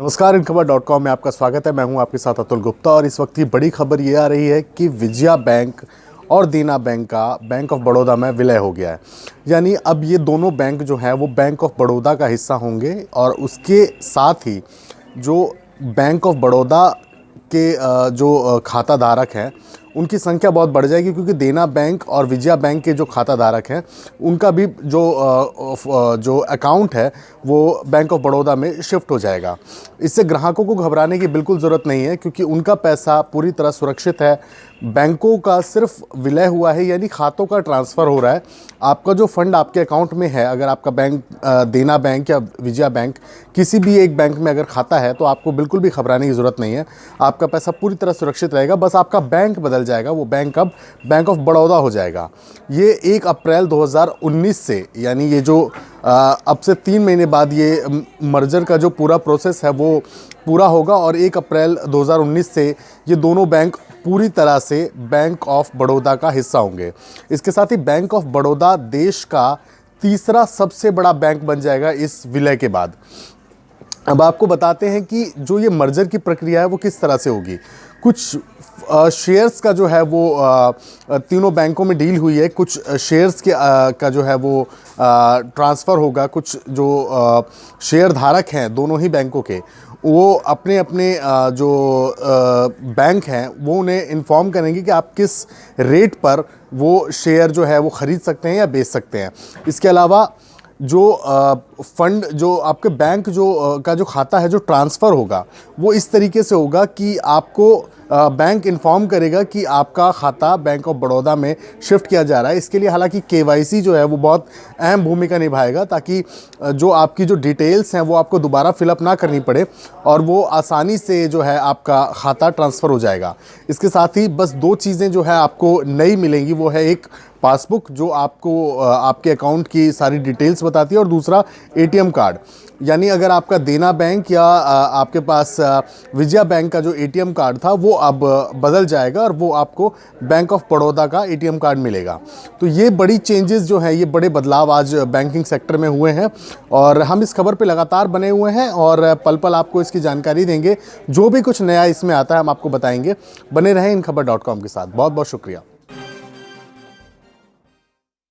नमस्कार, इनखबर.com में आपका स्वागत है। मैं हूं आपके साथ अतुल गुप्ता और इस वक्त की बड़ी खबर ये आ रही है कि विजया बैंक और देना बैंक का बैंक ऑफ बड़ौदा में विलय हो गया है। यानी अब ये दोनों बैंक जो हैं वो बैंक ऑफ बड़ौदा का हिस्सा होंगे और उसके साथ ही जो बैंक ऑफ बड़ौदा के जो खाता धारक हैं उनकी संख्या बहुत बढ़ जाएगी, क्योंकि देना बैंक और विजया बैंक के जो खाता धारक हैं उनका भी जो अकाउंट है वो बैंक ऑफ बड़ौदा में शिफ्ट हो जाएगा। इससे ग्राहकों को घबराने की बिल्कुल ज़रूरत नहीं है, क्योंकि उनका पैसा पूरी तरह सुरक्षित है। बैंकों का सिर्फ विलय हुआ है, यानी खातों का ट्रांसफ़र हो रहा है। आपका जो फंड आपके अकाउंट में है, अगर आपका बैंक देना बैंक या विजया बैंक किसी भी एक बैंक में अगर खाता है तो आपको बिल्कुल भी घबराने की ज़रूरत नहीं है। आपका पैसा पूरी तरह सुरक्षित रहेगा, बस आपका बैंक बदल जाएगा। वो बैंक अब बैंक ऑफ बड़ौदा हो जाएगा। ये 1 अप्रैल 2019 से, यानी ये जो अब से 3 महीने बाद ये मर्जर का जो पूरा प्रोसेस है वो पूरा होगा और 1 अप्रैल 2019 से ये दोनों बैंक पूरी तरह से बैंक ऑफ बड़ौदा का हिस्सा होंगे। इसके साथ ही बैंक ऑफ बड़ौदा देश का तीसरा सबसे बड़ा बैंक बन जाएगा इस विलय के बाद। अब आपको बताते हैं कि जो ये मर्जर की प्रक्रिया है वो किस तरह से होगी। कुछ शेयर्स का जो है वो तीनों बैंकों में डील हुई है। कुछ शेयर्स के का जो है वो ट्रांसफ़र होगा। कुछ जो शेयर धारक हैं दोनों ही बैंकों के, वो अपने अपने जो बैंक हैं वो उन्हें इन्फॉर्म करेंगे कि आप किस रेट पर वो शेयर जो है वो ख़रीद सकते हैं या बेच सकते हैं। इसके अलावा जो फंड जो आपके बैंक का जो खाता है जो ट्रांसफ़र होगा वो इस तरीके से होगा कि आपको बैंक इन्फॉर्म करेगा कि आपका खाता बैंक ऑफ बड़ौदा में शिफ्ट किया जा रहा है। इसके लिए हालांकि केवाईसी जो है वो बहुत अहम भूमिका निभाएगा, ताकि जो आपकी जो डिटेल्स हैं वो आपको दोबारा फिलअप ना करनी पड़े और वो आसानी से जो है आपका खाता ट्रांसफ़र हो जाएगा। इसके साथ ही बस 2 चीज़ें जो है आपको नई मिलेंगी, वो है एक पासबुक जो आपको आपके अकाउंट की सारी डिटेल्स बताती है, और दूसरा एटीएम कार्ड। यानी अगर आपका देना बैंक या आपके पास विजया बैंक का जो एटीएम कार्ड था वो अब बदल जाएगा और वो आपको बैंक ऑफ बड़ौदा का एटीएम कार्ड मिलेगा। तो ये बड़ी चेंजेस जो हैं, ये बड़े बदलाव आज बैंकिंग सेक्टर में हुए हैं और हम इस खबर पे लगातार बने हुए हैं और पल पल आपको इसकी जानकारी देंगे। जो भी कुछ नया इसमें आता है हम आपको बताएंगे। बने रहें इनखबर.com के साथ। बहुत बहुत शुक्रिया।